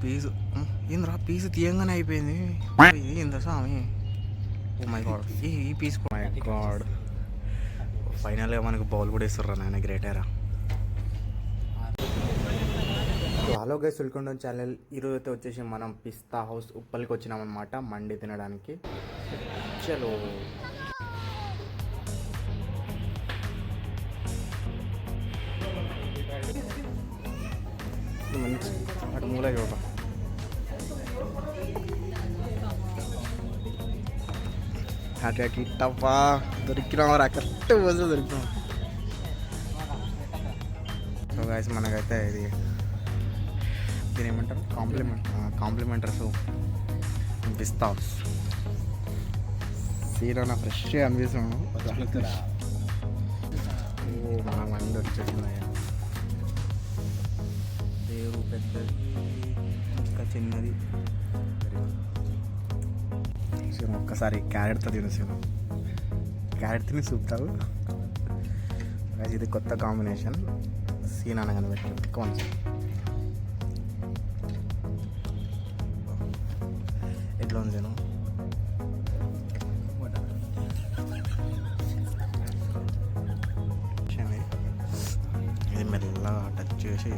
పీసు ఏంద్రా పీసు తీయంగానే అయిపోయింది. ఏందా స్వామి? ఓ మై గాడ్, ఈ పీస్ మై గాడ్. ఫైనల్గా మనకు బౌల్ కూడా ఇస్తుర్రా నాయన, గ్రేటేరా. Hello guys, welcome to channel. ఈరోజు అయితే వచ్చేసి మనం పిస్తా హౌస్ ఉప్పల్కి వచ్చినామన్నమాట మండి తినడానికి. చలో మంచి అటు మూల చూడ అటు ఇట్టప్పా దొరికినామరా, కరెక్ట్ రోజు దొరికినాం. సో గాయస్ మనకైతే ఇది దీని ఏమంటారు, కాంప్లిమెంటరీ పిస్తా హౌస్. సీరోనా ఫ్రెష్గా అనిపిస్తున్నాను. మన మంది వచ్చేసింది, పేరు పెద్దది ఇంకా చిన్నది. సీను ఒక్కసారి క్యారెట్తో తినేసాను, క్యారెట్ తిని చూపుతావు. ఇది కొత్త కాంబినేషన్. సీన్ అనగానే పెట్టాను కొంచెం. ఎట్లా ఉంది నేను ఇది మెల్లగా టచ్ చేసి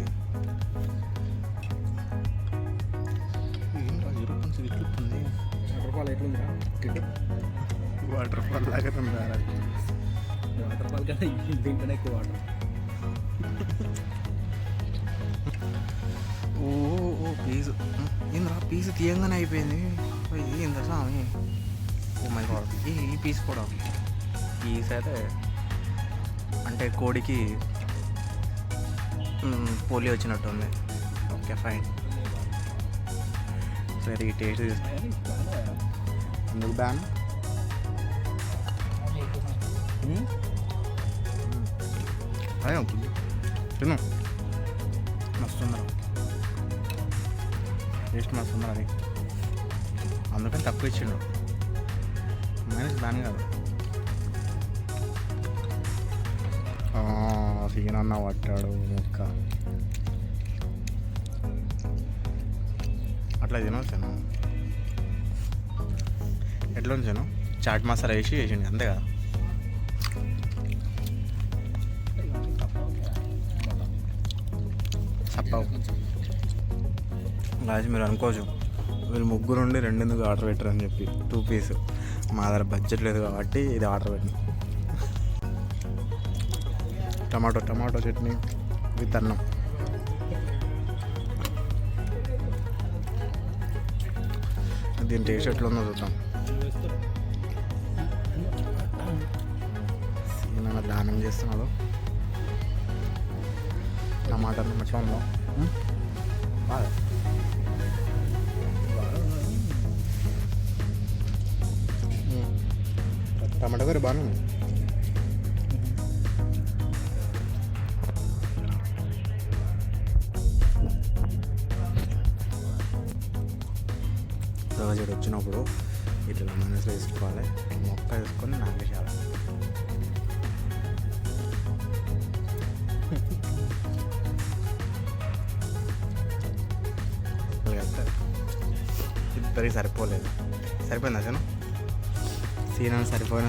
వాటర్ ఫాల్ లాగా ఉందా? వాటర్ ఫాల్ కన్నా దీంట్లోనే ఎక్కువ వాటర్. ఓ పీసు ఏంద్రా పీసు తీయంగానే అయిపోయింది. ఏందా స్వామి? ఓ మై గాడ్, ఈ పీస్ కూడా పీస్ అయితే అంటే కోడికి పోలియో వచ్చినట్టు ఉంది. Okay fine. సరే ఈ టేస్ట్ ఎందుకు బ్యాన్? అదే అవుతుంది, తిను. మస్తుందా టేస్ట్, మస్తుందా అది. అందుకని తక్కువ ఇచ్చిండు. మైనస్ బ్యాన్ కాదు. సీనన్న పట్టాడు ముక్క. అట్లా తినొచ్చాను. ఎట్లా ఉంచాను? చాట్ మసాలా వేసి వేసిండు అంతే కదా. సప్పావు రాజు, మీరు అనుకోవచ్చు మీరు ముగ్గురు ఉండి రెండెందుకు ఆర్డర్ పెట్టారని చెప్పి. 2 పీస్ మా దగ్గర బడ్జెట్ లేదు కాబట్టి ఇది ఆర్డర్ పెట్టిన. టమాటో చట్నీ విత్ అన్నం. దీని టేస్ట్ ఎట్లా ఉందో చూద్దాం. సీన దానం చేస్తున్నాడు. టమాటా ఎట్లా ఉందో బాగా. టమాటా కర్రీ బాగానే ఉంది. రోజు వచ్చినప్పుడు ఇట్లా మనసులో వేసుకోవాలి, మొక్క వేసుకొని నాగేసాలి. ఇద్దరికి సరిపోలేదు. సరిపోయిందా సీను? సీనని సరిపోయినా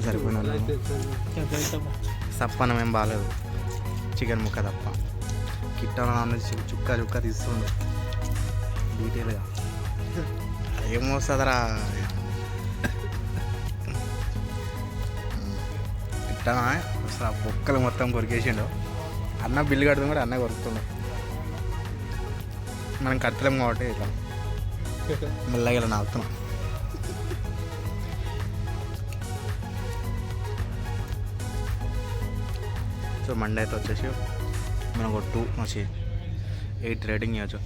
సప్పనం ఏం బాగాలేదు. చికెన్ ముక్క తప్ప కిట్టన చుక్క తీస్తుండు డీటెయిల్గా. ఏమొస్తుందరా ఇట్టనా? అసలు ఆ బొక్కలు మొత్తం కొరికేసిండు. అన్న బిల్లు కడుతుంది కూడా అన్న కొరుకుతుండు. మనం కట్టలేం కాబట్టి ఇట్లా మెల్లగా ఇలా నాకుతున్నాం. సో మండే అయితే వచ్చేసి మనం ఒక 8 రేటింగ్ ఇవ్వచ్చు.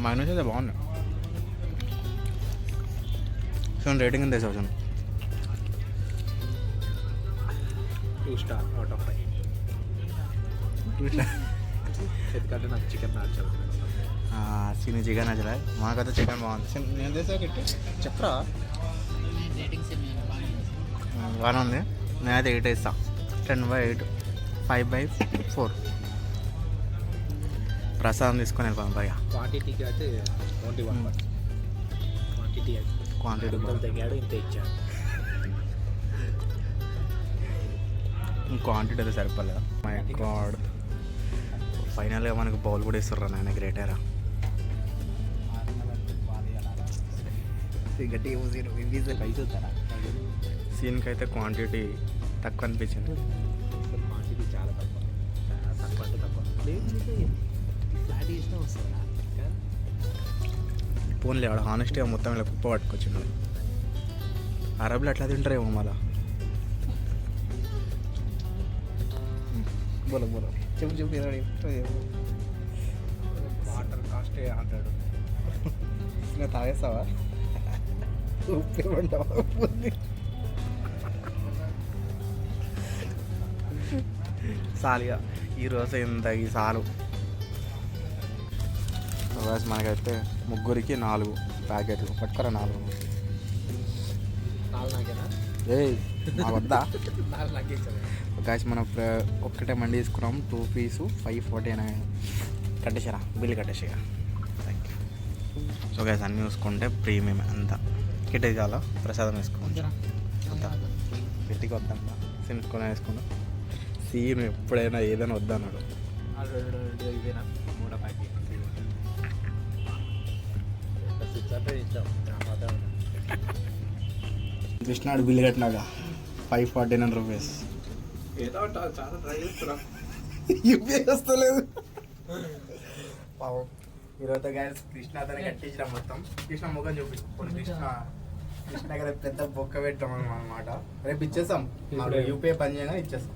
మైనస్ అయితే బాగుంది. సో రేటింగ్ ఎంత వేసావు? 2 స్టార్ అవుట్ ఆఫ్ 5. ఎందుకంటే నాకు చికెన్ నచ్చదు. సీని చికెన్ నచ్చలే, మాకైతే చికెన్ బాగుంది. నేను చేసా చెప్పరా బాగానే ఉంది. నేనైతే 8 ఇస్తాను. 10/8, 5/4. ప్రసాదం తీసుకొని వెళ్ళిపోయాం భయ్య. క్వాంటిటీకి అయితే ఓన్లీ 1 క్వాంటిటీ అయితే క్వాంటిటీ ఇంత తగ్గాడు ఇంత ఇచ్చాడు. క్వాంటిటీ అయితే సరిపోలేదు. మై గాడ్, ఫైనల్గా మనకు బౌల్ కూడా ఇస్తుర్రా నాయన, గ్రేటేరా. సీన్కి అయితే క్వాంటిటీ తక్కువ అనిపించింది. క్వాంటిటీ చాలా తక్కువ, చాలా తక్కువ అంటే తక్కువ. ఫ్లాట్ చేసినా వస్తుందా? పోన్లే ఆడ హానెస్ట్గా మొత్తం ఇలా కుప్ప పట్టుకొచ్చిండు. అరబ్లో ఎట్లా తింటారేమో మళ్ళా. బోలో బోలో చెప్పు చెప్పు. Water cost 100. నేను తాగేస్తావా? సాలిగా ఈరోజు ఇంత ఈ సాలు. బస్ మనకైతే ముగ్గురికి 4 ప్యాకెట్లు పట్టుకరా. 4 నాకేనా? ఏయ్ మా వద్దా? 4 నాకే ఇచ్చాను. గాయస్ మనం ఒక్కటే మండి తీసుకున్నాం. 2 పీస్ 549 కట్టేసారా, బిల్లు కట్టేసారా. Thank you. సో గాయస్ అన్నీ చూసుకుంటే ప్రీమియం అంతా కిటేది చాలా ప్రసాదం వేసుకోవచ్చు. అంతా గట్టిగా వద్దంట సినుకొని వేసుకున్నాం. సీన్ ఎప్పుడైనా ఏదైనా వద్దన్నాడు. ఇదేనా 3 ప్యాకెట్ ఇచ్చాం. కృష్ణాడు బిల్లు కట్టినాగా 549 రూపీస్. ఏదో చాలా ట్రై చేస్తున్నా, యూపీఐ వస్తలేదు పాపం. ఈరోజు గాయస్ కృష్ణ అతను కట్టించిన మొత్తం. కృష్ణ ముఖం చూపించుకోండి. కృష్ణ కదా పెద్ద బొక్క పెట్టాం అనమాట. రేపు ఇచ్చేస్తాం, యూపీఐ పని చేయగానే ఇచ్చేస్తాం.